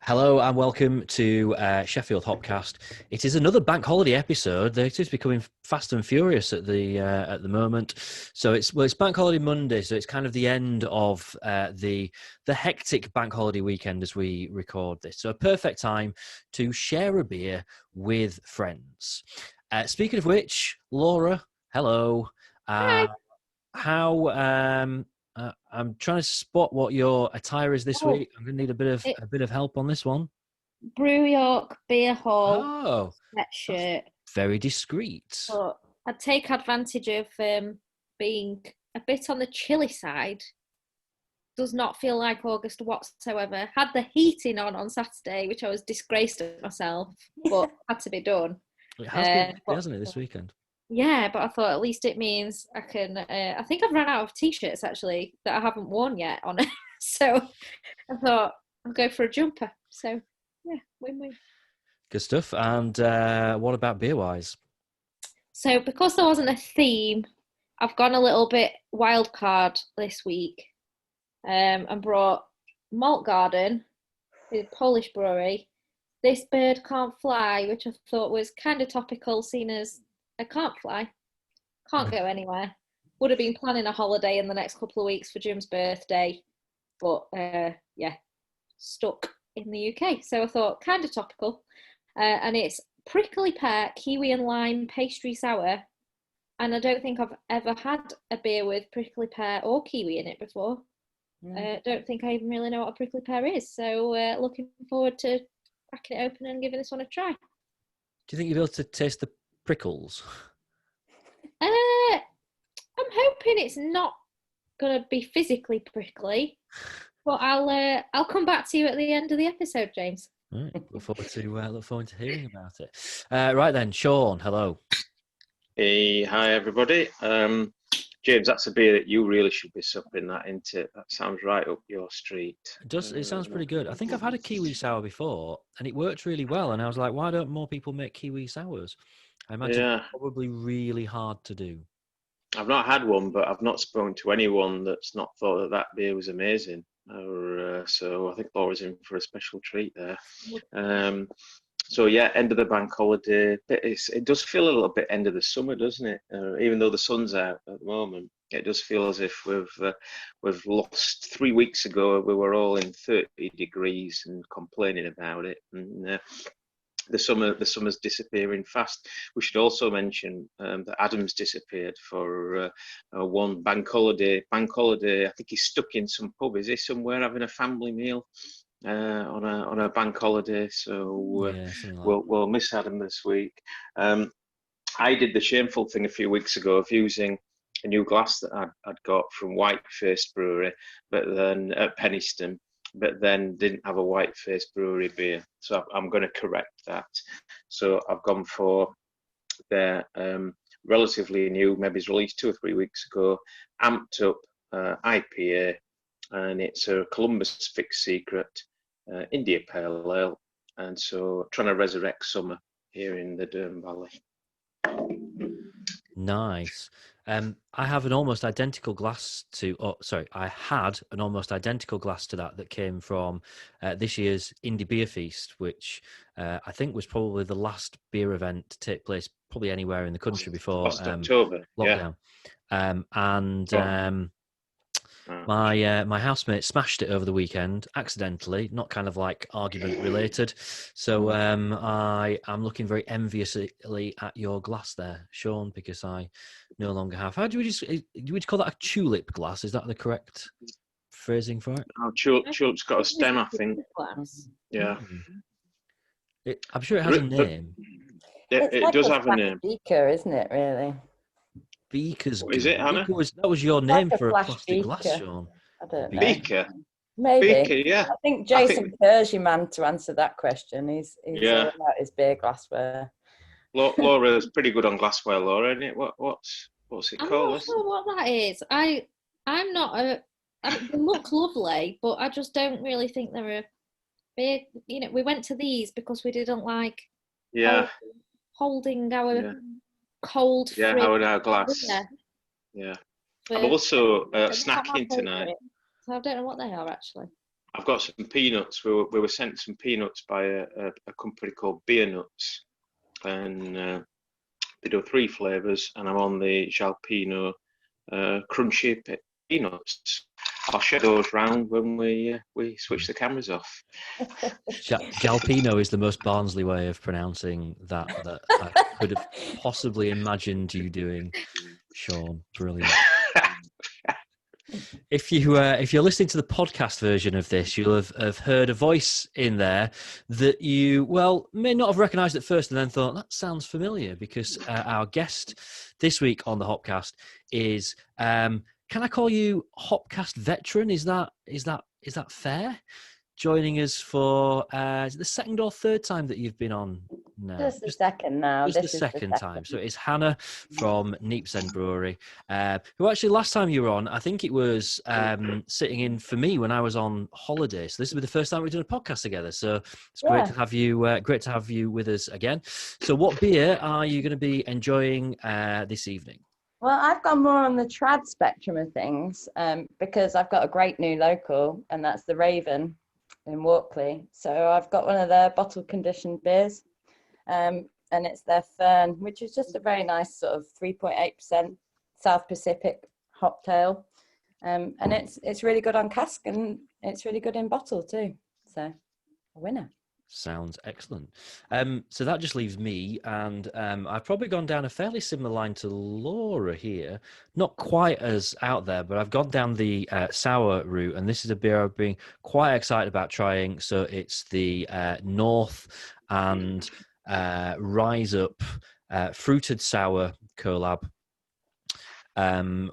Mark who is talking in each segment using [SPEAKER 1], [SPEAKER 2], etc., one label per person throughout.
[SPEAKER 1] Hello and welcome to Sheffield Hopcast. It is another bank holiday episode. It is becoming fast and furious at the moment. So it's bank holiday Monday, so it's kind of the end of the hectic bank holiday weekend as we record this. So a perfect time to share a beer with friends. Speaking of which, Laura, hello.
[SPEAKER 2] Hi.
[SPEAKER 1] I'm trying to spot what your attire is this
[SPEAKER 2] Oh,
[SPEAKER 1] week. I'm going to need a bit of help on this one.
[SPEAKER 2] Brew York Beer Hall
[SPEAKER 1] Oh, that's
[SPEAKER 2] sweatshirt.
[SPEAKER 1] very discreet.
[SPEAKER 2] But I'd take advantage of being a bit on the chilly side. Does not feel like August whatsoever. Had the heating on Saturday, which I was disgraced at myself, but had to be done.
[SPEAKER 1] It has been,
[SPEAKER 2] But,
[SPEAKER 1] hasn't it, this weekend?
[SPEAKER 2] yeah, but I thought at least it means I can. I think I've run out of t-shirts actually that I haven't worn yet on it. So I thought I'll go for a jumper. So yeah, win-win.
[SPEAKER 1] Good stuff. And what about beer-wise?
[SPEAKER 2] So because there wasn't a theme, I've gone a little bit wild card this week, and brought Maltgarden, the Polish brewery. This bird can't fly, which I thought was kind of topical, seeing as I can't fly, can't go anywhere. Would have been planning a holiday in the next couple of weeks for Jim's birthday, but yeah, stuck in the UK. So I thought kind of topical, and it's prickly pear, kiwi and lime pastry sour. And I don't think I've ever had a beer with prickly pear or kiwi in it before. Don't think I even really know what a prickly pear is. So looking forward to cracking it open and giving this one a try.
[SPEAKER 1] Do you think you'll be able to taste the prickles?
[SPEAKER 2] I'm hoping it's not gonna be physically prickly, but I'll come back to you at the end of the episode, James.
[SPEAKER 1] Right. Look forward to hearing about it. Right then, Sean, hello.
[SPEAKER 3] Hey, hi everybody. James, that's a beer that you really should be supping that into. That sounds right up your street.
[SPEAKER 1] It sounds pretty good. I think I've had a kiwi sour before and it worked really well. And I was like, why don't more people make kiwi sours? I imagine it's probably really hard to do.
[SPEAKER 3] I've not had one, but I've not spoken to anyone that's not thought that beer was amazing. So I think Laura's in for a special treat there. So yeah, end of the bank holiday. It does feel a little bit end of the summer, doesn't it? Even though the sun's out at the moment, it does feel as if we've lost 3 weeks ago. We were all in 30 degrees and complaining about it, and the summer's disappearing fast. We should also mention that Adam's disappeared for one bank holiday. I think he's stuck in some pub. Is he somewhere having a family meal? On a bank holiday, so we'll miss Adam this week. I did the shameful thing a few weeks ago of using a new glass that I'd got from Whitefaced Brewery, but then at Penistone, but then didn't have a Whitefaced Brewery beer. So I'm going to correct that. So I've gone for their relatively new, maybe it's released 2 or 3 weeks ago, amped up IPA, and it's a Columbus Fixed Secret India Pale Ale, and so trying to resurrect summer here in the Durham Valley.
[SPEAKER 1] Nice. I have an almost identical glass to. Oh, sorry, I had an almost identical glass to that came from this year's Indie Beer Feast, which I think was probably the last beer event to take place probably anywhere in the country before
[SPEAKER 3] October
[SPEAKER 1] lockdown.
[SPEAKER 3] Yeah.
[SPEAKER 1] My housemate smashed it over the weekend accidentally, not kind of like argument related. So I am looking very enviously at your glass there, Sean, because I no longer have. How do we call that a tulip glass? Is that the correct phrasing for it?
[SPEAKER 3] Oh, tulip's got a stem, I think. Yeah.
[SPEAKER 1] I'm sure it has a name.
[SPEAKER 3] It does have a name.
[SPEAKER 4] Beaker, isn't it? Really.
[SPEAKER 1] Beaker's.
[SPEAKER 3] Is it, Hannah?
[SPEAKER 1] That was your name for a plastic
[SPEAKER 4] beaker.
[SPEAKER 1] glass, Sean.
[SPEAKER 4] I don't know.
[SPEAKER 3] Beaker.
[SPEAKER 4] Maybe.
[SPEAKER 3] Beaker, yeah.
[SPEAKER 4] I think Jason Kerr's your man to answer that question. He's all about his beer glassware.
[SPEAKER 3] Laura's pretty good on glassware, Laura, isn't it? What's it called?
[SPEAKER 2] I'm not sure what that is. I'm not they look lovely, but I just don't really think they're a beer. You know, we went to these because we didn't like holding our cold fridge.
[SPEAKER 3] Our glass. Yeah. I'm also snacking tonight.
[SPEAKER 2] So I don't know what they are actually.
[SPEAKER 3] I've got some peanuts. We were sent some peanuts by a company called Beer Nuts, and they do 3 flavours, and I'm on the jalapeno crunchy peanuts. I'll share those round when we switch the cameras off.
[SPEAKER 1] Jalapeno is the most Barnsley way of pronouncing that I could have possibly imagined you doing, Sean. Brilliant. If you're listening to the podcast version of this, you'll have heard a voice in there that you may not have recognised at first, and then thought that sounds familiar, because our guest this week on the Hopcast is can I call you Hopcast veteran? Is that fair? Joining us for is it the second or third time that you've been on now?
[SPEAKER 4] Just the second now.
[SPEAKER 1] Just the second time. So it's Hannah from Neepsend Brewery, who actually last time you were on, I think it was sitting in for me when I was on holiday. So this will be the first time we've done a podcast together. So it's great to have you. Great to have you with us again. So what beer are you going to be enjoying this evening?
[SPEAKER 4] Well, I've gone more on the trad spectrum of things because I've got a great new local, and that's the Raven in Walkley. So I've got one of their bottle conditioned beers, and it's their Fern, which is just a very nice sort of 3.8% South Pacific hop tail, and it's really good on cask, and it's really good in bottle too. So a winner.
[SPEAKER 1] Sounds excellent. So that just leaves me, and I've probably gone down a fairly similar line to Laura here. Not quite as out there, but I've gone down the sour route, and this is a beer I've been quite excited about trying. So it's the North and Rise Up fruited sour collab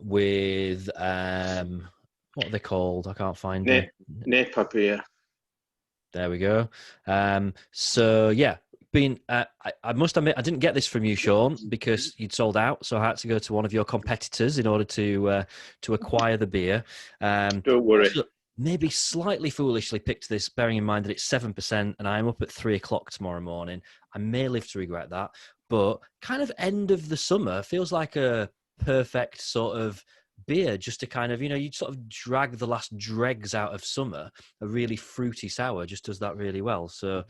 [SPEAKER 1] with what are they called? I can't find it.
[SPEAKER 3] Naparbier.
[SPEAKER 1] There we go. So yeah, I must admit I didn't get this from you, Sean, because you'd sold out. So I had to go to one of your competitors in order to acquire the beer.
[SPEAKER 3] Don't worry.
[SPEAKER 1] So maybe slightly foolishly picked this, bearing in mind that it's 7%, and I'm up at 3:00 tomorrow morning. I may live to regret that, but kind of end of the summer feels like a perfect sort of beer just to kind of, you sort of drag the last dregs out of summer. A really fruity sour just does that really well. So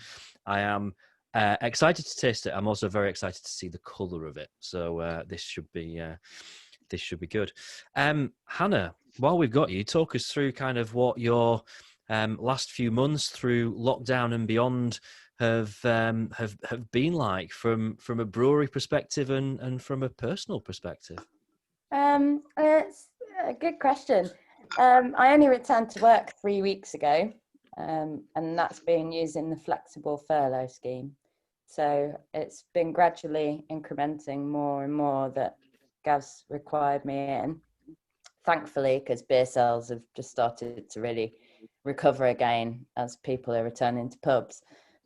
[SPEAKER 1] I am excited to taste it. I'm also very excited to see the colour of it. So this should be good. Hannah, while we've got you, talk us through kind of what your last few months through lockdown and beyond have been like from a brewery perspective and from a personal perspective.
[SPEAKER 4] It's a good question. I only returned to work 3 weeks ago, and that's been using the flexible furlough scheme. So it's been gradually incrementing more and more that Gav's required me in. Thankfully, because beer sales have just started to really recover again as people are returning to pubs.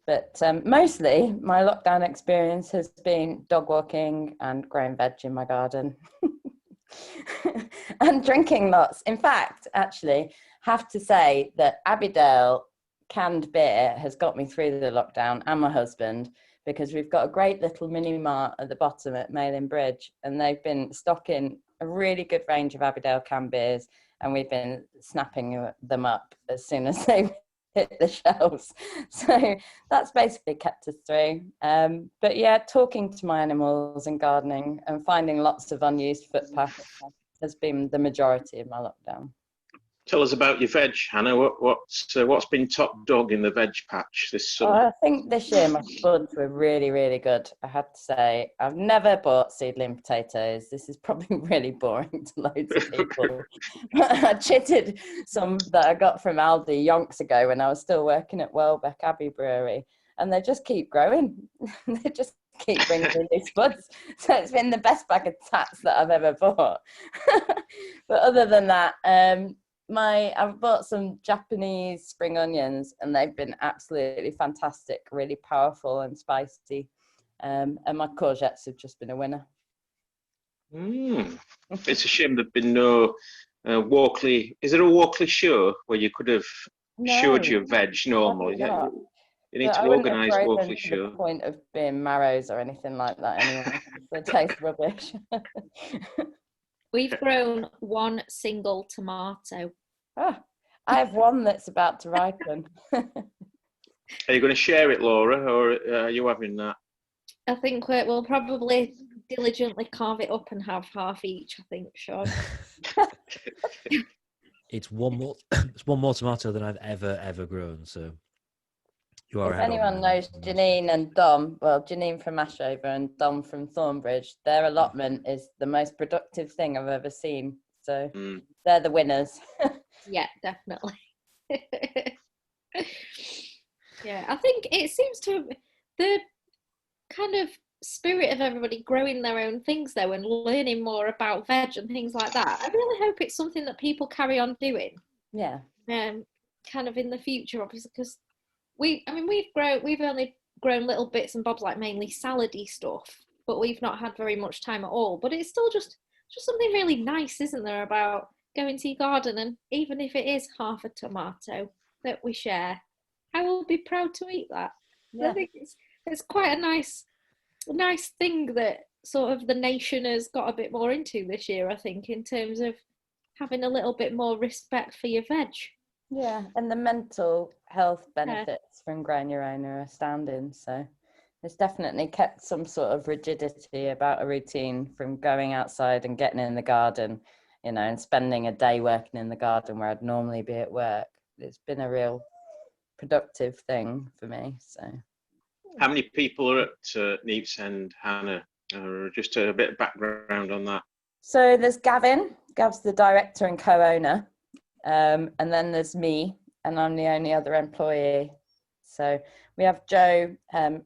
[SPEAKER 4] But mostly my lockdown experience has been dog walking and growing veg in my garden. And drinking lots. In fact, actually, have to say that Abbeydale canned beer has got me through the lockdown, and my husband, because we've got a great little mini mart at the bottom at Malin Bridge, and they've been stocking a really good range of Abbeydale canned beers, and we've been snapping them up as soon as they hit the shelves. So that's basically kept us through. But yeah, talking to my animals and gardening and finding lots of unused footpaths has been the majority of my lockdown.
[SPEAKER 3] Tell us about your veg, Hannah. What's been top dog in the veg patch this summer?
[SPEAKER 4] I think this year my buds were really, really good. I have to say, I've never bought seedling potatoes. This is probably really boring to loads of people. I chitted some that I got from Aldi yonks ago when I was still working at Welbeck Abbey Brewery, and they just keep growing. They just keep bringing me these buds. So it's been the best bag of tats that I've ever bought. But other than that, I've bought some Japanese spring onions, and they've been absolutely fantastic, really powerful and spicy. And my courgettes have just been a winner.
[SPEAKER 3] It's a shame there've been no Walkley. Is there a Walkley show where you could have showed your veg normally? You need to organise Walkley show.
[SPEAKER 4] To the point of being marrows or anything like that anyway. They taste rubbish.
[SPEAKER 2] We've grown one single tomato.
[SPEAKER 4] Oh, I have one that's about to ripen.
[SPEAKER 3] Are you going to share it, Laura, or are you having that?
[SPEAKER 2] I think we'll probably diligently carve it up and have half each, I think, Sean.
[SPEAKER 1] It's one more. It's one more tomato than I've ever grown. So you are
[SPEAKER 4] If
[SPEAKER 1] ahead on
[SPEAKER 4] anyone
[SPEAKER 1] that.
[SPEAKER 4] knows Janine and Dom, well, Janine from Ashover and Dom from Thornbridge, their allotment is the most productive thing I've ever seen. So they're the winners.
[SPEAKER 2] Yeah, definitely. Yeah, I think it seems to the kind of spirit of everybody growing their own things though and learning more about veg and things like that. I really hope it's something that people carry on doing.
[SPEAKER 4] Yeah.
[SPEAKER 2] Kind of in the future, obviously, because we've only grown little bits and bobs, like mainly salady stuff, but we've not had very much time at all. But it's still just something really nice, isn't there, about going to your garden, and even if it is half a tomato that we share, I will be proud to eat that.
[SPEAKER 4] Yeah.
[SPEAKER 2] I think it's quite a nice thing that sort of the nation has got a bit more into this year, I think, in terms of having a little bit more respect for your veg.
[SPEAKER 4] Yeah, and the mental health benefits from growing your own are astounding. So it's definitely kept some sort of rigidity about a routine from going outside and getting in the garden, and spending a day working in the garden where I'd normally be at work. It's been a real productive thing for me. So
[SPEAKER 3] how many people are at Neepsend, Hannah? Just a bit of background on that.
[SPEAKER 4] So there's Gav's the director and co-owner, and then there's me, and I'm the only other employee. So we have Jo. A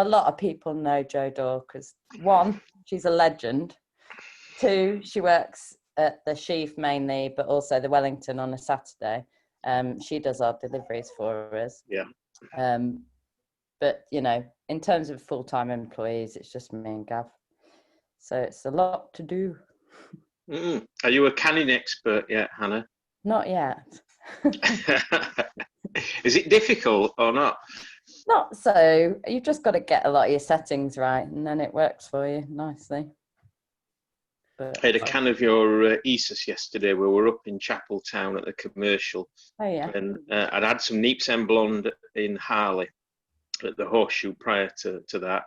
[SPEAKER 4] lot of people know Jo Dore because, one, she's a legend. Two, she works at the Sheaf mainly, but also the Wellington on a Saturday. She does our deliveries for us.
[SPEAKER 3] Yeah.
[SPEAKER 4] But, in terms of full-time employees, it's just me and Gav. So it's a lot to do.
[SPEAKER 3] Are you a canning expert yet, Hannah?
[SPEAKER 4] Not yet.
[SPEAKER 3] Is it difficult or not?
[SPEAKER 4] Not so. You've just got to get a lot of your settings right, and then it works for you nicely. But
[SPEAKER 3] I had a can of your Esus yesterday. We were up in Chapel Town at the Commercial.
[SPEAKER 4] Oh, yeah.
[SPEAKER 3] And I'd had some Neepsend Blonde in Harley at the Horseshoe prior to that.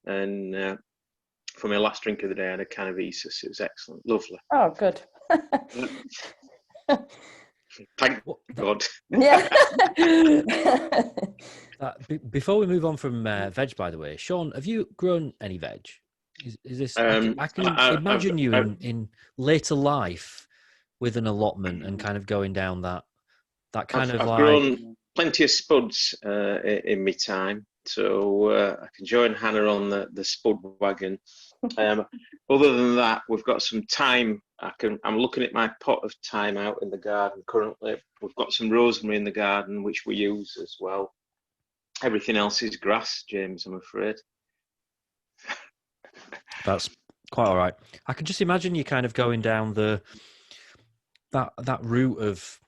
[SPEAKER 3] And for my last drink of the day, I had a can of Esus. It was excellent. Lovely.
[SPEAKER 4] Oh, good.
[SPEAKER 3] Thank God.
[SPEAKER 4] Yeah.
[SPEAKER 1] Before we move on from veg, by the way, Sean, have you grown any veg? Is this? I can imagine you in later life with an allotment and kind of going down that kind of
[SPEAKER 3] I've
[SPEAKER 1] like.
[SPEAKER 3] grown plenty of spuds in my time, so I can join Hannah on the spud wagon. Other than that, we've got some thyme. I'm looking at my pot of thyme out in the garden currently. We've got some rosemary in the garden, which we use as well. Everything else is grass, James, I'm afraid.
[SPEAKER 1] That's quite all right. I can just imagine you kind of going down that route of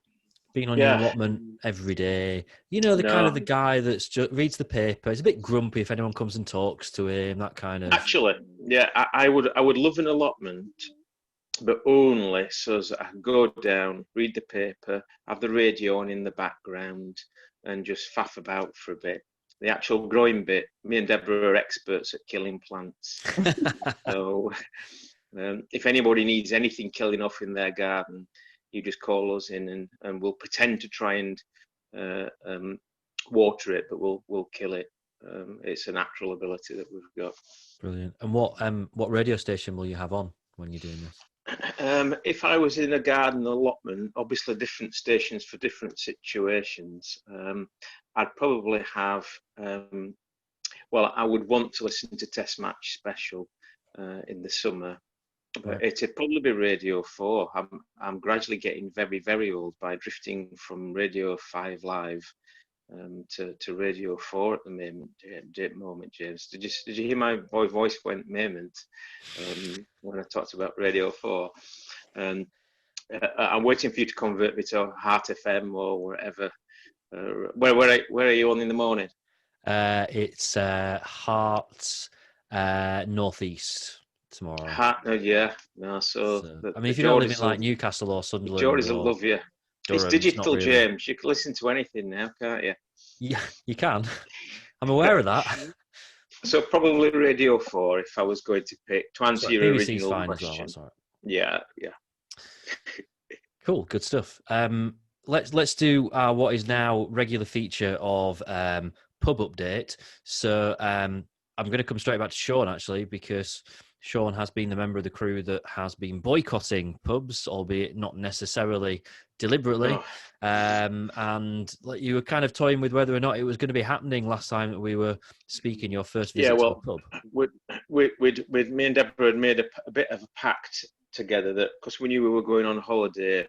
[SPEAKER 1] being on your allotment every day. Kind of the guy that's just reads the paper. He's a bit grumpy if anyone comes and talks to him. That kind of.
[SPEAKER 3] Actually, yeah, I would love an allotment, but only so as I can go down, read the paper, have the radio on in the background, and just faff about for a bit. The actual growing bit, me and Deborah are experts at killing plants. So if anybody needs anything killing off in their garden, you just call us in and we'll pretend to try and water it, but we'll kill it. It's a natural ability that we've got.
[SPEAKER 1] Brilliant. And what radio station will you have on when you're doing this?
[SPEAKER 3] If I was in a garden allotment, obviously different stations for different situations. I'd probably have, I would want to listen to Test Match Special in the summer, but it'd probably be Radio 4. I'm gradually getting very, very old by drifting from Radio 5 Live to Radio 4 at the moment, James. Did you hear my voice went moment when I talked about Radio 4? I'm waiting for you to convert me to Heart FM or wherever. Where are you on in the morning?
[SPEAKER 1] It's Heart Northeast tomorrow.
[SPEAKER 3] Heart, yeah. No, so
[SPEAKER 1] I mean, if you don't live in like Newcastle or Sunderland,
[SPEAKER 3] Geordies will love you.
[SPEAKER 1] Durham.
[SPEAKER 3] It's digital,
[SPEAKER 1] really...
[SPEAKER 3] James. You can listen to anything now, can't you?
[SPEAKER 1] Yeah, you can. I'm aware of that.
[SPEAKER 3] So probably Radio 4 if I was going to pick, to answer your
[SPEAKER 1] BBC's
[SPEAKER 3] original
[SPEAKER 1] fine
[SPEAKER 3] question.
[SPEAKER 1] As well, that's all right.
[SPEAKER 3] Yeah.
[SPEAKER 1] Cool, good stuff. Let's do what is now regular feature of pub update. So I'm going to come straight back to Sean, actually, because Sean has been the member of the crew that has been boycotting pubs, albeit not necessarily deliberately.
[SPEAKER 3] Oh.
[SPEAKER 1] And you were kind of toying with whether or not it was going to be happening last time that we were speaking your first visit to a pub.
[SPEAKER 3] With me and Deborah had made a bit of a pact together that, because we knew we were going on holiday,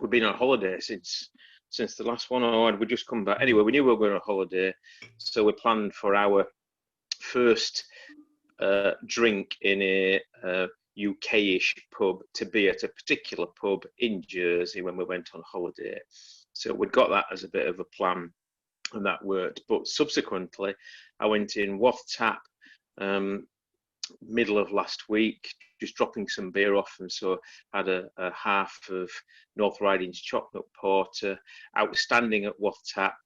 [SPEAKER 3] we've been on holiday since the last one, or we'd just come back. Anyway, we knew we were going on holiday, so we planned for our first drink in a UK-ish pub to be at a particular pub in Jersey when we went on holiday. So we'd got that as a bit of a plan, and that worked. But subsequently, I went in Wath Tap middle of last week, just dropping some beer off, and so had a half of North Riding's chocolate porter. Outstanding at Wath Tap.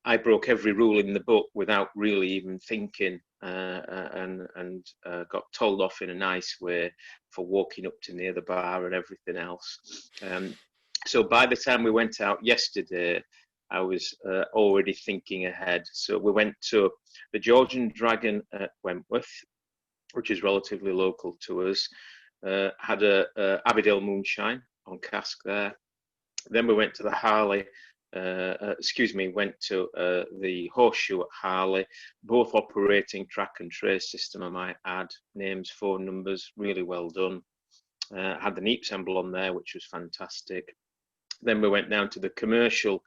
[SPEAKER 3] I broke every rule in the book without really even thinking, and got told off in a nice way for walking up to near the bar and everything else. So by the time we went out yesterday, I was already thinking ahead. So we went to the Georgian Dragon at Wentworth, which is relatively local to us. Had a Abbeydale Moonshine on cask there. Then we went to the Harley. Went to the Horseshoe at Harley, both operating track and trace system, I might add, names, phone numbers, really well done. Had the Neepsend on there, which was fantastic. Then we went down to the Commercial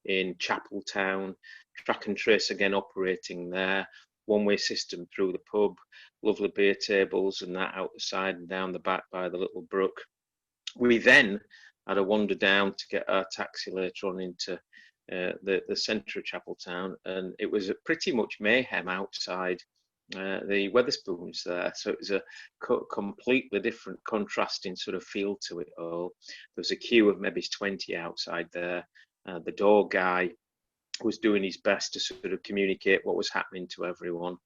[SPEAKER 3] in Chapeltown, track and trace again operating there, one-way system through the pub, lovely beer tables and that out the side and down the back by the little brook. We then had a wander down to get our taxi later on into the centre of Chapeltown, and it was pretty much mayhem outside the Wetherspoons there. So it was a completely different, contrasting sort of feel to it all. There was a queue of maybe 20 outside there. The door guy was doing his best to sort of communicate what was happening to everyone.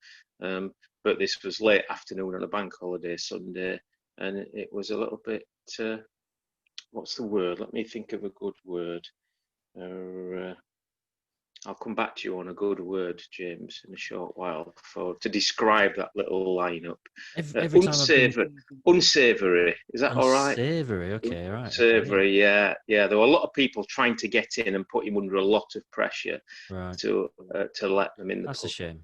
[SPEAKER 3] But this was late afternoon on a bank holiday Sunday, and it was a little bit... what's the word? Let me think of a good word. I'll come back to you on a good word, James, in a short while to describe that little lineup. Unsavoury. Is that all right?
[SPEAKER 1] Unsavoury, okay, right.
[SPEAKER 3] Unsavoury, okay. Yeah. There were a lot of people trying to get in and put him under a lot of pressure to let them in the pub.
[SPEAKER 1] That's a shame.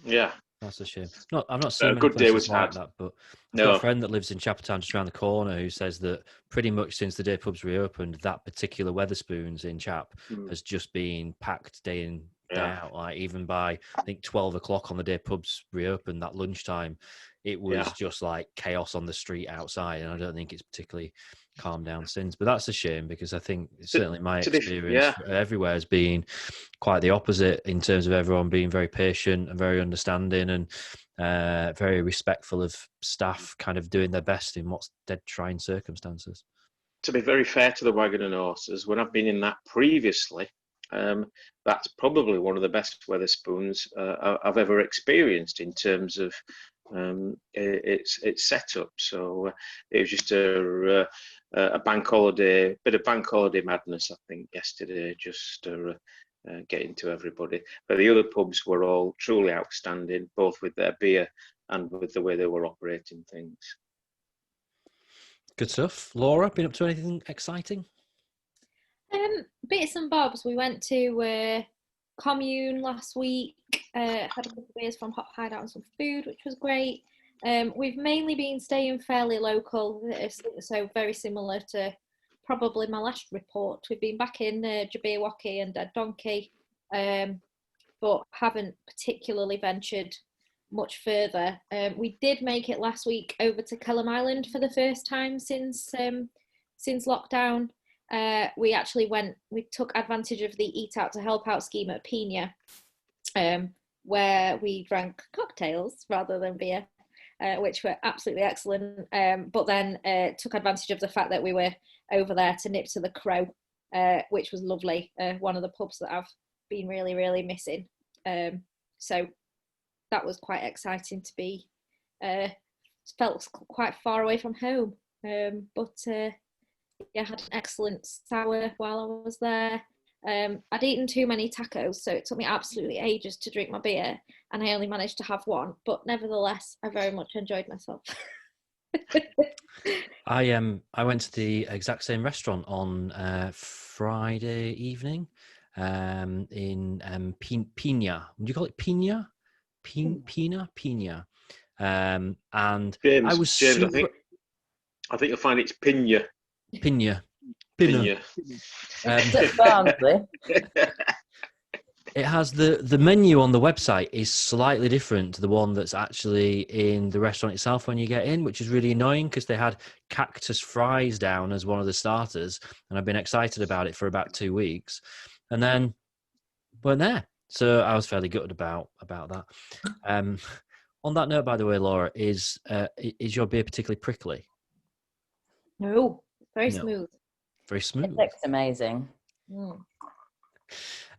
[SPEAKER 3] Yeah.
[SPEAKER 1] That's a shame. I've not seen many
[SPEAKER 3] good day
[SPEAKER 1] places
[SPEAKER 3] was
[SPEAKER 1] like
[SPEAKER 3] had.
[SPEAKER 1] that, but I've got a friend that lives in Chapeltown just around the corner who says that pretty much since the day pubs reopened, that particular Wetherspoons in Chap has just been packed day in, day out. Like even by, I think, 12 o'clock on the day pubs reopened, that lunchtime, it was just like chaos on the street outside, and I don't think it's particularly calmed down since. But that's a shame, because I think certainly my experience everywhere has been quite the opposite in terms of everyone being very patient and very understanding and very respectful of staff kind of doing their best in what's dead trying circumstances.
[SPEAKER 3] To be very fair to the Wagon and Horses, when I've been in that previously, that's probably one of the best Wetherspoons I've ever experienced in terms of its setup. So it was just a bank holiday, bit of bank holiday madness, I think, yesterday, just getting to everybody. But the other pubs were all truly outstanding, both with their beer and with the way they were operating things.
[SPEAKER 1] Good stuff. Laura, been up to anything exciting?
[SPEAKER 2] Bits and bobs. We went to Commune last week, had a couple of beers from Hop Hideout and some food, which was great. We've mainly been staying fairly local, so very similar to probably my last report. We've been back in Jabberwocky and Dead Donkey, but haven't particularly ventured much further. We did make it last week over to Kellam Island for the first time since lockdown. We took advantage of the Eat Out to Help Out scheme at Pina, where we drank cocktails rather than beer. which were absolutely excellent. But then took advantage of the fact that we were over there to nip to the Crow, which was lovely. One of the pubs that I've been really, really missing. So that was quite exciting to be. Felt quite far away from home, but yeah, had an excellent sour while I was there. I'd eaten too many tacos, so it took me absolutely ages to drink my beer, and I only managed to have one. But nevertheless, I very much enjoyed myself.
[SPEAKER 1] I went to the exact same restaurant on Friday evening in Pina. Would you call it Pina? Pina. And
[SPEAKER 3] James,
[SPEAKER 1] I was super...
[SPEAKER 3] I think you'll find it's Pina.
[SPEAKER 1] Pina. It has the menu on the website is slightly different to the one that's actually in the restaurant itself when you get in, which is really annoying because they had cactus fries down as one of the starters, and I've been excited about it for about 2 weeks, and then weren't there. So I was fairly gutted about that. On that note, by the way, Laura, is your beer particularly prickly?
[SPEAKER 2] No, very smooth.
[SPEAKER 1] Very smooth.
[SPEAKER 4] It looks amazing.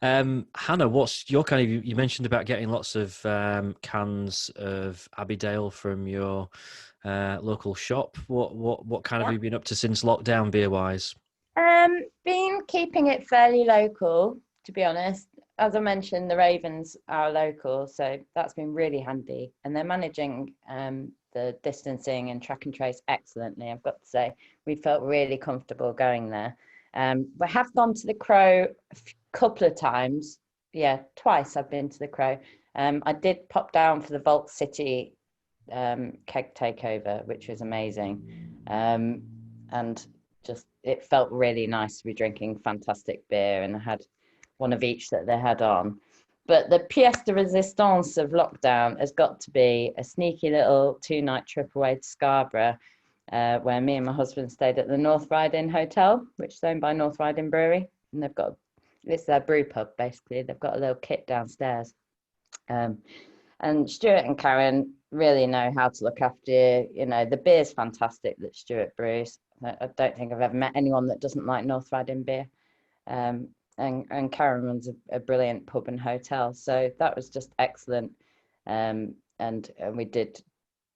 [SPEAKER 1] Hannah, what's your kind of? You mentioned about getting lots of cans of Abbeydale from your local shop. What kind of have you been up to since lockdown, beer wise?
[SPEAKER 4] Been keeping it fairly local, to be honest. As I mentioned, the Ravens are local, so that's been really handy, and they're managing the distancing and track and trace excellently. I've got to say, we felt really comfortable going there. We have gone to the Crow a couple of times. Yeah, twice I've been to the Crow. I did pop down for the Vault City keg takeover, which was amazing. And just, it felt really nice to be drinking fantastic beer, and I had one of each that they had on. But the pièce de résistance of lockdown has got to be a sneaky little 2-night trip away to Scarborough, where me and my husband stayed at the North Riding Hotel, which is owned by North Riding Brewery. And they've got, it's their brew pub, basically. They've got a little kit downstairs. And Stuart and Karen really know how to look after you. You know, the beer's fantastic that Stuart brews. I don't think I've ever met anyone that doesn't like North Riding beer. And Karen runs a brilliant pub and hotel, so that was just excellent. And we did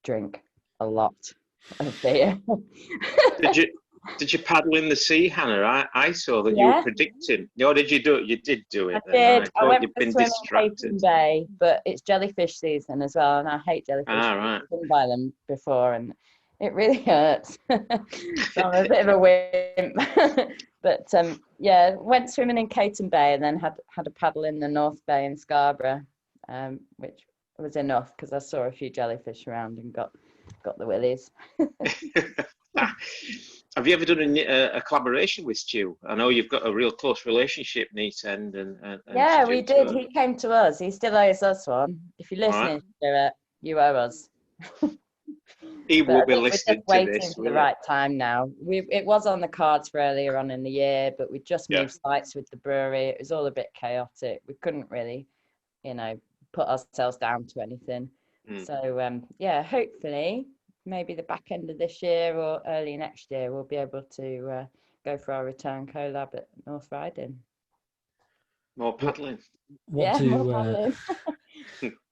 [SPEAKER 4] drink a lot of beer.
[SPEAKER 3] Did you paddle in the sea, Hannah? I saw that you were predicting. No, did you do it? You did do it.
[SPEAKER 4] I did. I went
[SPEAKER 3] you've
[SPEAKER 4] for
[SPEAKER 3] been
[SPEAKER 4] swim in
[SPEAKER 3] distracted.
[SPEAKER 4] Hayton Bay, but it's jellyfish season as well, and I hate jellyfish.
[SPEAKER 3] Right.
[SPEAKER 4] I've been by them before, and it really hurts. So I'm a bit of a wimp. But yeah, went swimming in Hayton Bay, and then had a paddle in the North Bay in Scarborough, which was enough because I saw a few jellyfish around and got the willies.
[SPEAKER 3] Have you ever done a collaboration with Stu? I know you've got a real close relationship, Neepsend and
[SPEAKER 4] yeah,
[SPEAKER 3] Stu,
[SPEAKER 4] we did. He came to us. He still owes us one. If you're listening to it, you owe us.
[SPEAKER 3] He will be listening
[SPEAKER 4] we're
[SPEAKER 3] to
[SPEAKER 4] just waiting
[SPEAKER 3] this.
[SPEAKER 4] for the right time now. It was on the cards for earlier on in the year, but we just moved sites with the brewery. It was all a bit chaotic. We couldn't really, put ourselves down to anything. So yeah, hopefully maybe the back end of this year or early next year we'll be able to go for our return collab at North Riding.
[SPEAKER 3] More paddling.
[SPEAKER 1] More paddling.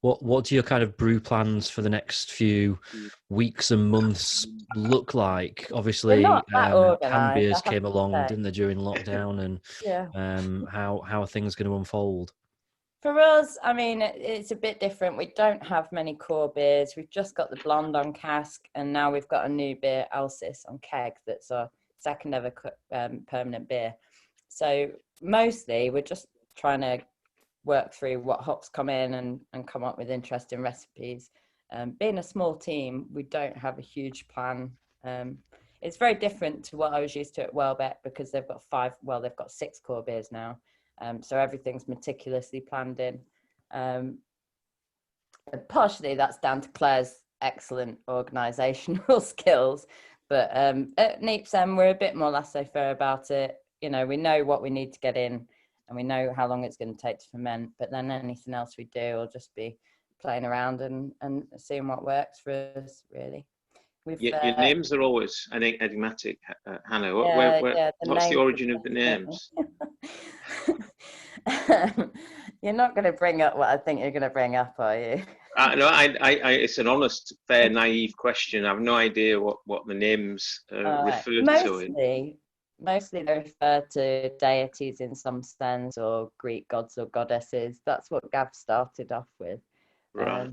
[SPEAKER 1] What do your kind of brew plans for the next few weeks and months look like? Obviously, canned beers came along, didn't they, during lockdown, and how are things going to unfold?
[SPEAKER 4] For us, I mean, it's a bit different. We don't have many core beers. We've just got the blonde on cask, and now we've got a new beer, Alsis, on keg. That's our second ever permanent beer. So mostly we're just trying to work through what hops come in and come up with interesting recipes. Being a small team, we don't have a huge plan. It's very different to what I was used to at Welbeck because they've got 6 core beers now. So everything's meticulously planned in. Partially that's down to Claire's excellent organisational skills, but at Neepsend we're a bit more laissez-faire about it. We know what we need to get in, and we know how long it's going to take to ferment, but then anything else we do will just be playing around and seeing what works for us, really.
[SPEAKER 3] Your names are always enigmatic, Hannah. What's the
[SPEAKER 4] names
[SPEAKER 3] origin of the names?
[SPEAKER 4] You're not going to bring up what I think you're going to bring up, are you?
[SPEAKER 3] No, it's an honest, fair, naive question. I have no idea what the names refer to.
[SPEAKER 4] Mostly they refer to deities in some sense, or Greek gods or goddesses. That's what Gav started off with.
[SPEAKER 3] Right.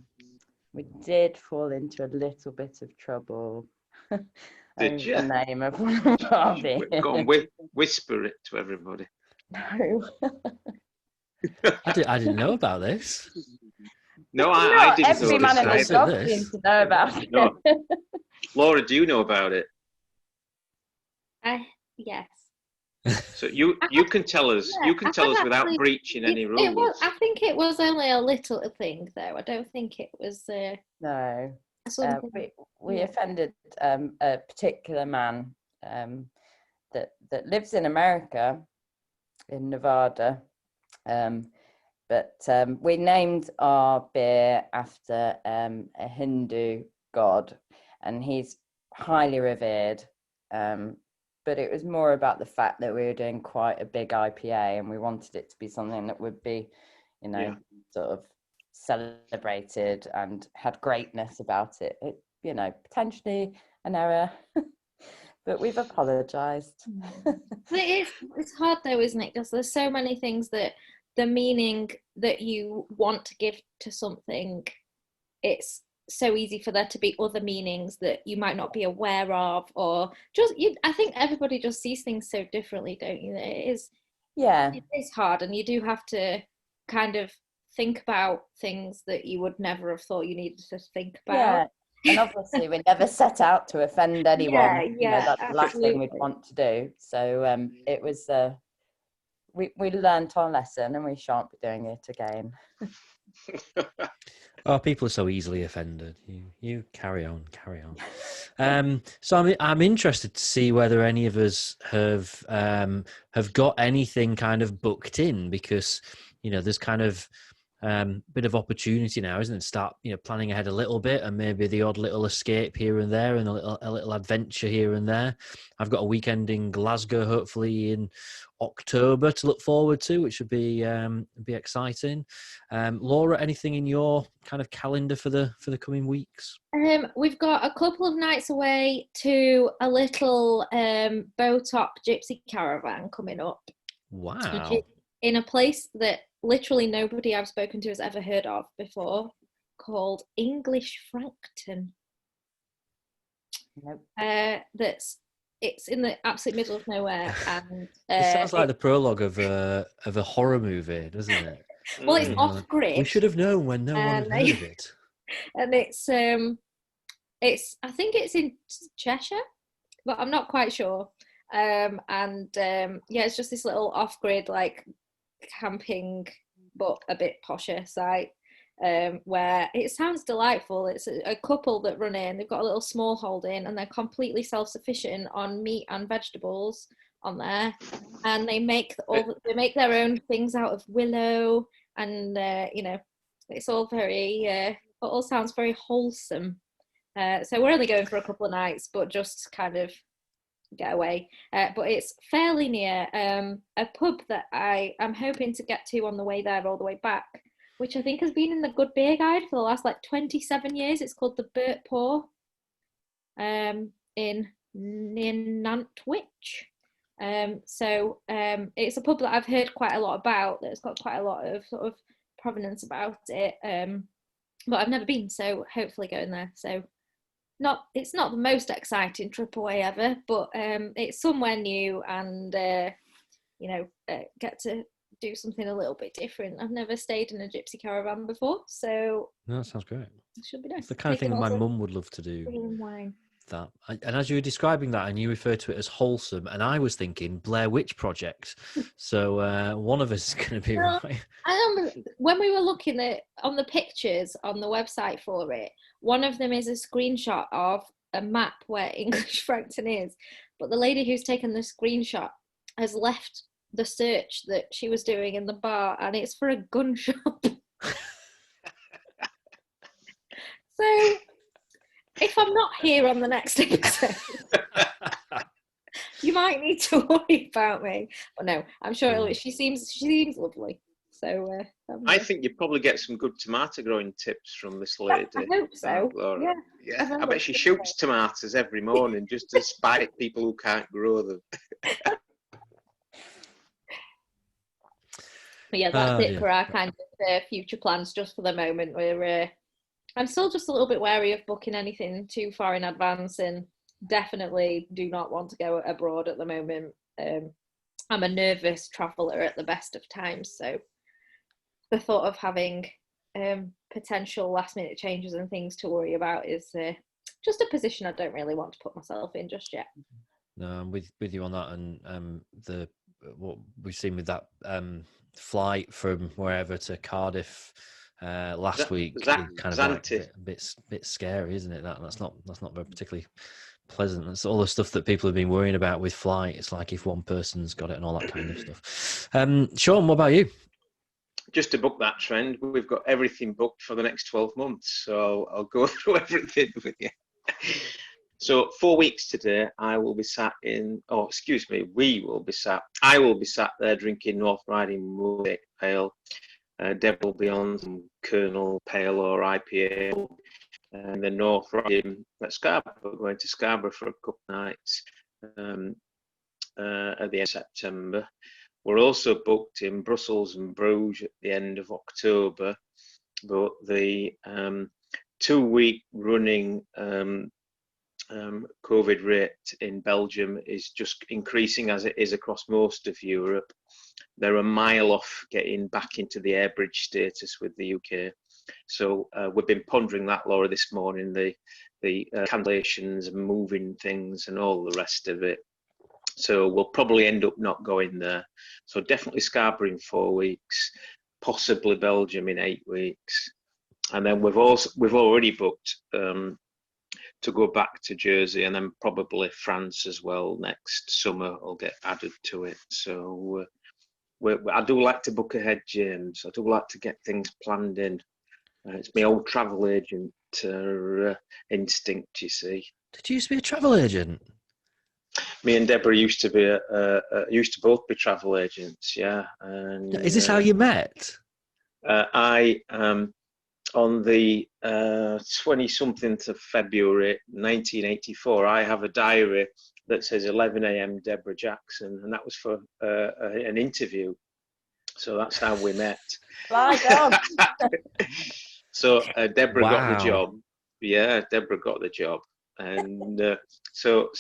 [SPEAKER 4] We did fall into a little bit of trouble.
[SPEAKER 3] Did you?
[SPEAKER 4] The name of one of our beers.
[SPEAKER 3] Go on, whisper it to everybody.
[SPEAKER 4] No.
[SPEAKER 1] I didn't know about this.
[SPEAKER 3] No, I didn't.
[SPEAKER 4] Every man and his dog seems to know about it.
[SPEAKER 3] No. Laura, do you know about it?
[SPEAKER 2] Yes.
[SPEAKER 3] So you can tell us. Yeah, you can tell us without breaching any rules.
[SPEAKER 2] I think it was only a little thing, though. I don't think it was.
[SPEAKER 4] No. We offended a particular man that lives in America, in Nevada. But we named our beer after a Hindu god, and he's highly revered. But it was more about the fact that we were doing quite a big IPA, and we wanted it to be something that would be, sort of celebrated and had greatness about it. Potentially an error, but we've apologised.
[SPEAKER 2] It's hard though, isn't it? Because there's so many things that the meaning that you want to give to something, it's so easy for there to be other meanings that you might not be aware of, or I think everybody just sees things so differently, don't you? It is hard, and you do have to kind of think about things that you would never have thought you needed to think about.
[SPEAKER 4] And obviously we never set out to offend anyone. That's
[SPEAKER 2] absolutely.
[SPEAKER 4] the last thing we'd want to do. So it was we learned our lesson, and we shan't be doing it again.
[SPEAKER 1] Oh, people are so easily offended. You carry on. So I'm interested to see whether any of us have got anything kind of booked in, because there's kind of bit of opportunity now, isn't it? Start planning ahead a little bit, and maybe the odd little escape here and there, and a little adventure here and there. I've got a weekend in Glasgow, hopefully in October, to look forward to, which would be exciting. Laura, anything in your kind of calendar for the coming weeks?
[SPEAKER 2] We've got a couple of nights away to a little bow-top gypsy caravan coming up.
[SPEAKER 1] Wow!
[SPEAKER 2] In a place that literally nobody I've spoken to has ever heard of before, called English Frankton.
[SPEAKER 4] Nope.
[SPEAKER 2] It's in the absolute middle of nowhere, and
[SPEAKER 1] it sounds like the prologue of a horror movie, doesn't it?
[SPEAKER 2] Well, it's off grid.
[SPEAKER 1] We should have known when no one had heard of it.
[SPEAKER 2] And it's I think it's in Cheshire, but I'm not quite sure. It's just this little off grid, like, camping but a bit posher site, where it sounds delightful. It's a couple that run in. They've got a little small holding, and they're completely self-sufficient on meat and vegetables on there, and they make their own things out of willow, and it's all very it all sounds very wholesome. So we're only going for a couple of nights, but just kind of get away, but it's fairly near a pub that I am hoping to get to on the way there all the way back, which I think has been in the Good Beer Guide for the last 27 years. It's called the Burt Paw, in Nantwich. It's a pub that I've heard quite a lot about, that's got quite a lot of sort of provenance about it, but I've never been, so hopefully going there. So it's not the most exciting trip away ever, but it's somewhere new, and get to do something a little bit different. I've never stayed in a gypsy caravan before, so
[SPEAKER 1] no, that sounds great.
[SPEAKER 2] It should be nice.
[SPEAKER 1] It's the kind of thing my mum would love to do.
[SPEAKER 2] Wine.
[SPEAKER 1] That, and as you were describing that, and you referred to it as wholesome, and I was thinking Blair Witch Project. So one of us is going to be right.
[SPEAKER 2] I remember when we were looking on the pictures on the website for it, one of them is a screenshot of a map where English Frankton is, but the lady who's taken the screenshot has left the search that she was doing in the bar, and it's for a gun shop. So if I'm not here on the next episode, you might need to worry about me. But no, I'm sure she seems lovely. So
[SPEAKER 3] I think you probably get some good tomato growing tips from this lady.
[SPEAKER 2] I hope so.
[SPEAKER 3] Laura. Yeah. I bet she shoots tomatoes every morning just to spite people who can't grow them.
[SPEAKER 2] But yeah, that's it for our kind of future plans just for the moment. I'm still just a little bit wary of booking anything too far in advance, and definitely do not want to go abroad at the moment. I'm a nervous traveller at the best of times, so the thought of having potential last minute changes and things to worry about is just a position I don't really want to put myself in just yet.
[SPEAKER 1] No, I'm with you on that, and what we've seen with that flight from wherever to Cardiff last week, kind of like a bit scary, isn't it? That's not very particularly pleasant. That's all the stuff that people have been worrying about with flight. It's like if one person's got it and all that kind of stuff. Sean, what about you?
[SPEAKER 3] Just to book that trend, we've got everything booked for the next 12 months. So I'll go through everything with you. So 4 weeks today, I will be sat there drinking North Riding Mosaic Pale. Deb will be on some Colonel Pale or IPA. And then North Riding at Scarborough. We're going to Scarborough for a couple of nights at the end of September. We're also booked in Brussels and Bruges at the end of October. But the 2-week running COVID rate in Belgium is just increasing as it is across most of Europe. They're a mile off getting back into the air bridge status with the UK. So we've been pondering that, Laura, this morning, the cancellations, moving things and all the rest of it. So we'll probably end up not going there. So definitely Scarborough in 4 weeks, possibly Belgium in 8 weeks. And then we've already booked to go back to Jersey, and then probably France as well next summer will get added to it. So I do like to book ahead, James. I do like to get things planned in. It's my old travel agent instinct, you see.
[SPEAKER 1] Did you used to be a travel agent?
[SPEAKER 3] Me and Deborah used to both be travel agents, yeah. And
[SPEAKER 1] is this how you met?
[SPEAKER 3] On the 20-something of February 1984, I have a diary that says 11 a.m. Deborah Jackson, and that was for an interview. So that's how we met.
[SPEAKER 4] My God.
[SPEAKER 3] So Deborah got the job. Yeah, Deborah got the job. And so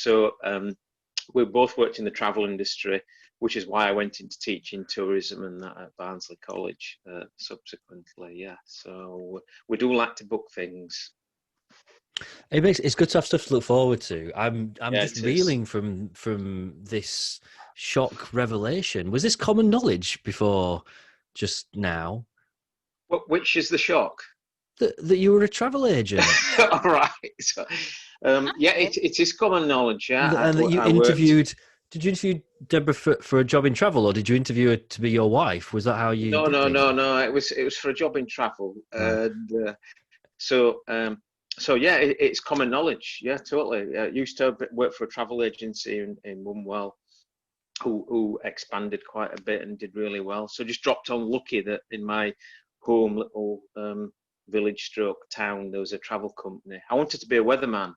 [SPEAKER 3] we both worked in the travel industry, which is why I went into teaching tourism and that at Barnsley College subsequently. Yeah, so we do like to book things.
[SPEAKER 1] It's good to have stuff to look forward to. I'm just reeling from this shock revelation. Was this common knowledge before just now?
[SPEAKER 3] Which is the shock?
[SPEAKER 1] That you were a travel agent.
[SPEAKER 3] All right. So, it is common knowledge. Yeah,
[SPEAKER 1] and that you interviewed. Did you interview Deborah for a job in travel, or did you interview her to be your wife? Was that how you?
[SPEAKER 3] No. It was for a job in travel.
[SPEAKER 1] Right.
[SPEAKER 3] And it's common knowledge. Yeah, totally. I used to work for a travel agency in Mumwell, who expanded quite a bit and did really well. So just dropped on lucky that in my home little village stroke town there was a travel company. I wanted to be a weatherman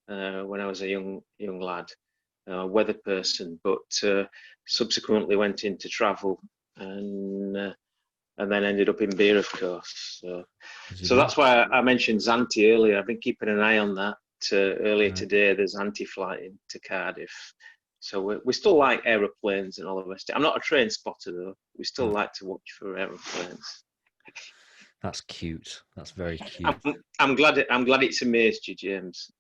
[SPEAKER 3] when I was a young lad. Weather person, but subsequently went into travel and then ended up in beer, of course. So that's why I mentioned Zante earlier. I've been keeping an eye on that. Earlier today, there's Zante flight into Cardiff. So we still like aeroplanes and all the rest. I'm not a train spotter though. We still like to watch for aeroplanes.
[SPEAKER 1] That's cute. That's very cute.
[SPEAKER 3] I'm glad it's amazed you, James.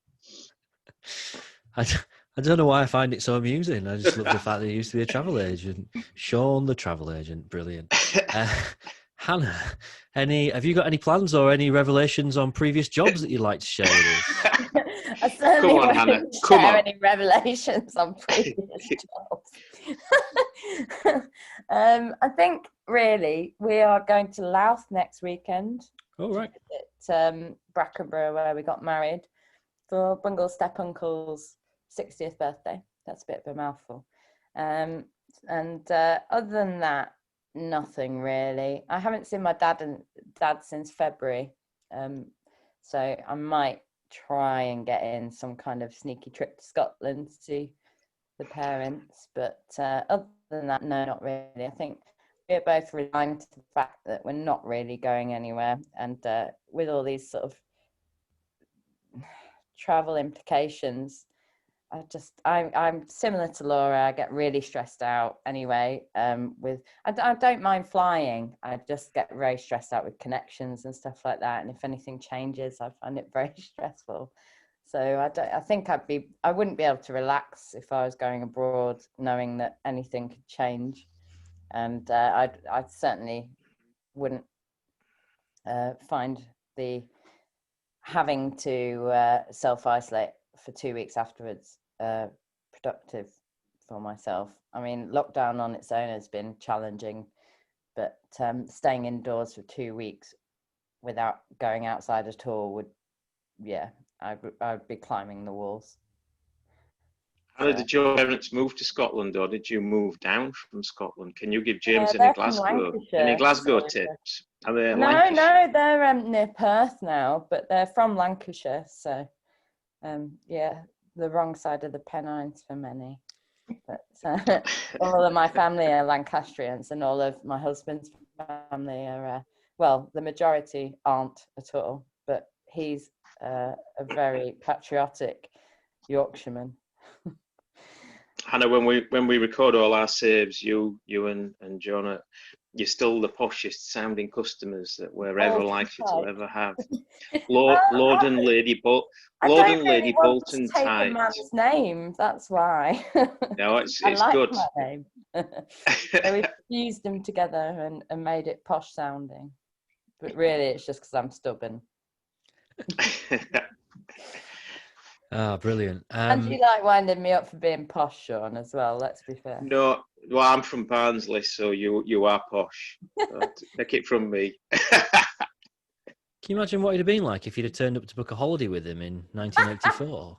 [SPEAKER 1] I don't know why I find it so amusing. I just love the fact that he used to be a travel agent. Sean, the travel agent, brilliant. Hannah, have you got any plans or any revelations on previous jobs that you'd like to share with us?
[SPEAKER 4] I certainly
[SPEAKER 3] Come on, Hannah.
[SPEAKER 4] won't share any revelations on previous jobs. I think really we are going to Louth next weekend.
[SPEAKER 1] All right.
[SPEAKER 4] Brackenborough, where we got married, for Bungle Step Uncle's 60th birthday. That's a bit of a mouthful. And other than that, nothing really. I haven't seen my dad since February, so I might try and get in some kind of sneaky trip to Scotland to see the parents, but other than that, no, not really. I think we're both resigned to the fact that we're not really going anywhere, and with all these sort of travel implications, I'm similar to Laura. I get really stressed out anyway. I don't mind flying. I just get very stressed out with connections and stuff like that. And if anything changes, I find it very stressful. So I think I wouldn't be able to relax if I was going abroad, knowing that anything could change. And I certainly wouldn't find the having to self-isolate for 2 weeks afterwards productive for myself. I mean, lockdown on its own has been challenging, but staying indoors for 2 weeks without going outside at all I'd be climbing the walls.
[SPEAKER 3] How did your parents move to Scotland, or did you move down from Scotland? Can you give James any
[SPEAKER 4] They're
[SPEAKER 3] Glasgow tips? Are they
[SPEAKER 4] No, they're near Perth now, but they're from Lancashire, so the wrong side of the Pennines for many. But all of my family are Lancastrians, and all of my husband's family are, the majority aren't at all, but he's a very patriotic Yorkshireman.
[SPEAKER 3] Hannah, when we record all our saves, you and Jonah, you're still the poshest sounding customers that we're ever likely to ever have. Lord and Lady Bolton-Tite.
[SPEAKER 4] Take a man's name, that's why.
[SPEAKER 3] No, it's
[SPEAKER 4] like
[SPEAKER 3] good.
[SPEAKER 4] My name. So we fused them together and made it posh sounding, but really it's just because I'm stubborn.
[SPEAKER 1] Ah, brilliant.
[SPEAKER 4] And you like winding me up for being posh, Sean, as well, let's be fair.
[SPEAKER 3] No, well, I'm from Barnsley, so you are posh. So take it from me.
[SPEAKER 1] Can you imagine what it'd have been like if you'd have turned up to book a holiday with him in 1984?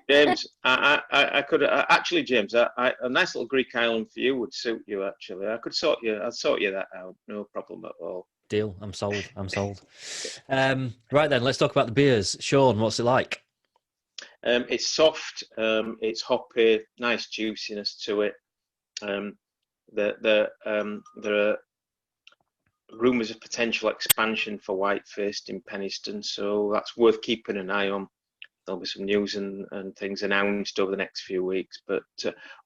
[SPEAKER 3] James, I could actually, James, a nice little Greek island for you would suit you. Actually, I'd sort you that out, no problem at all.
[SPEAKER 1] Deal. I'm sold. Right then, let's talk about the beers. Sean, what's it like?
[SPEAKER 3] It's soft. It's hoppy. Nice juiciness to it. There are rumours of potential expansion for Whitefaced in Penistone, so that's worth keeping an eye on. There'll be some news and things announced over the next few weeks. But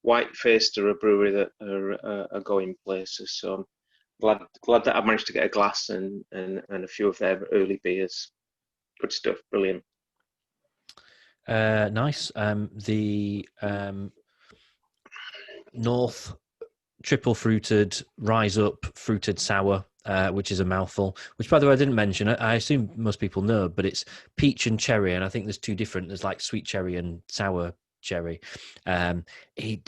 [SPEAKER 3] Whitefaced are a brewery that are going places, so I'm glad that I've managed to get a glass and a few of their early beers. Good stuff, brilliant.
[SPEAKER 1] Nice. The North triple fruited, rise up fruited sour, which is a mouthful, which by the way I didn't mention. I assume most people know, but it's peach and cherry, and I think there's two different. There's like sweet cherry and sour cherry. I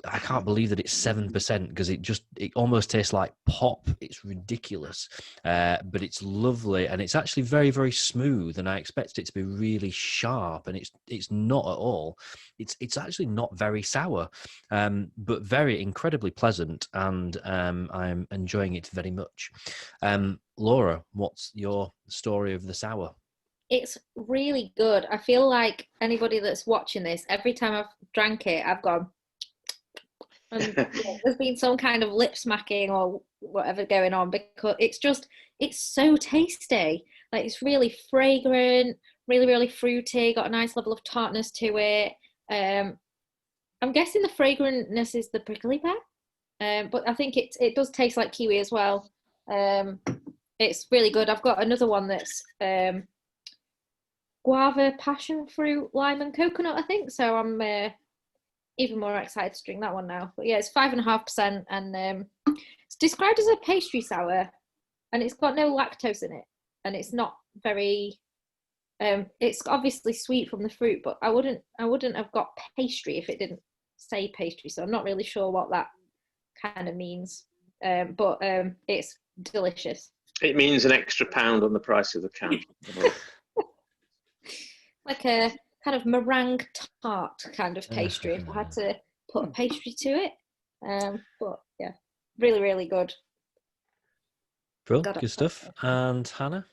[SPEAKER 1] can't believe that it's 7% because it almost tastes like pop. It's ridiculous, but it's lovely, and it's actually very, very smooth, and I expected it to be really sharp, and it's not at all. It's actually not very sour, but very incredibly pleasant, and I'm enjoying it very much. Laura, what's your story of the sour?
[SPEAKER 2] It's really good. I feel like anybody that's watching this, every time I've drank it, I've gone, and there's been some kind of lip smacking or whatever going on, because it's so tasty. Like, it's really fragrant, really, really fruity, got a nice level of tartness to it. I'm guessing the fragrantness is the prickly pear, but I think it does taste like kiwi as well. It's really good. I've got another one that's guava, passion fruit, lime and coconut, I think. So I'm even more excited to drink that one now. But yeah, it's 5.5%, and it's described as a pastry sour, and it's got no lactose in it, and it's not very it's obviously sweet from the fruit, but I wouldn't have got pastry if it didn't say pastry, so I'm not really sure what that kind of means, but it's delicious.
[SPEAKER 3] It means an extra £1 on the price of the can.
[SPEAKER 2] like a kind of meringue tart kind of pastry. If I had to put a pastry to it, but yeah, really, really good.
[SPEAKER 1] Bro, good stuff. And Hannah?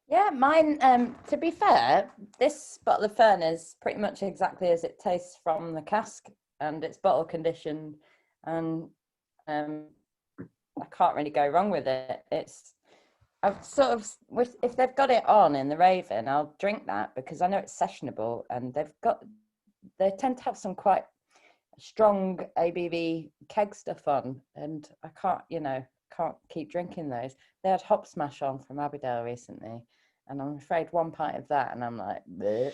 [SPEAKER 4] Yeah, mine, to be fair, this bottle of Fern is pretty much exactly as it tastes from the cask, and it's bottle conditioned, and I can't really go wrong with it. I've sort of, if they've got it on in the Raven, I'll drink that because I know it's sessionable, and they tend to have some quite strong ABV keg stuff on, and I can't keep drinking those. They had Hop Smash on from Abbeydale recently, and I'm afraid one pint of that and I'm like, bleh.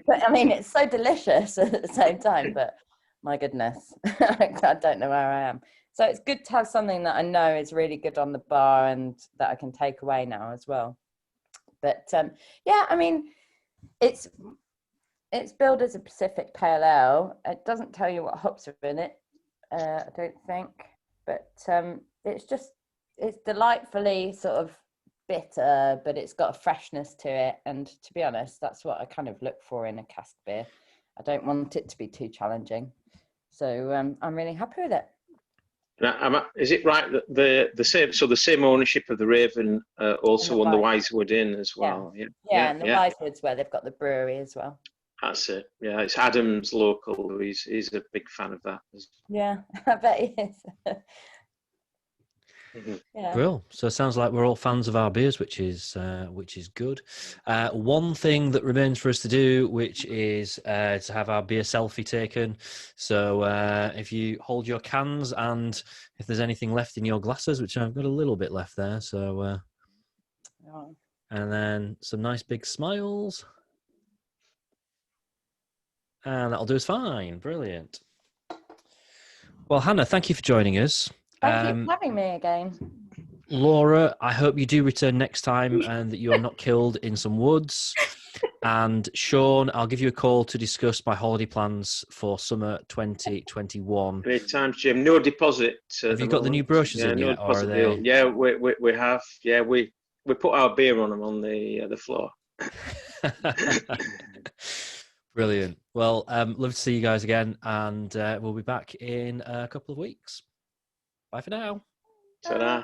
[SPEAKER 4] But I mean, it's so delicious at the same time, but my goodness, I don't know where I am. So it's good to have something that I know is really good on the bar and that I can take away now as well. But yeah, I mean, it's billed as a Pacific Pale Ale. It doesn't tell you what hops are in it, I don't think. But it's delightfully sort of bitter, but it's got a freshness to it. And to be honest, that's what I kind of look for in a cask beer. I don't want it to be too challenging. So I'm really happy with it.
[SPEAKER 3] Now, is it right that the same ownership of the Raven also on the Wisewood Inn as well?
[SPEAKER 4] Yeah, and the Wisewood's where they've got the brewery as well.
[SPEAKER 3] That's it. Yeah, it's Adam's local. He's a big fan of that.
[SPEAKER 4] Yeah, I bet he is.
[SPEAKER 1] Yeah. Brill. So it sounds like we're all fans of our beers, which is good. One thing that remains for us to do, which is to have our beer selfie taken. So if you hold your cans and if there's anything left in your glasses, which I've got a little bit left there. So and then some nice big smiles. And that'll do us fine. Brilliant. Well, Hannah, thank you for joining us.
[SPEAKER 4] Thank you for having me again.
[SPEAKER 1] Laura, I hope you do return next time and that you are not killed in some woods. And Sean, I'll give you a call to discuss my holiday plans for summer 2021.
[SPEAKER 3] Great times, Jim. No deposit.
[SPEAKER 1] Have you got the new brochures in yet?
[SPEAKER 3] Or are they... Yeah, we have. Yeah, we put our beer on them on the floor.
[SPEAKER 1] Brilliant. Well, love to see you guys again, and we'll be back in a couple of weeks. Bye for now.
[SPEAKER 3] Ta-da.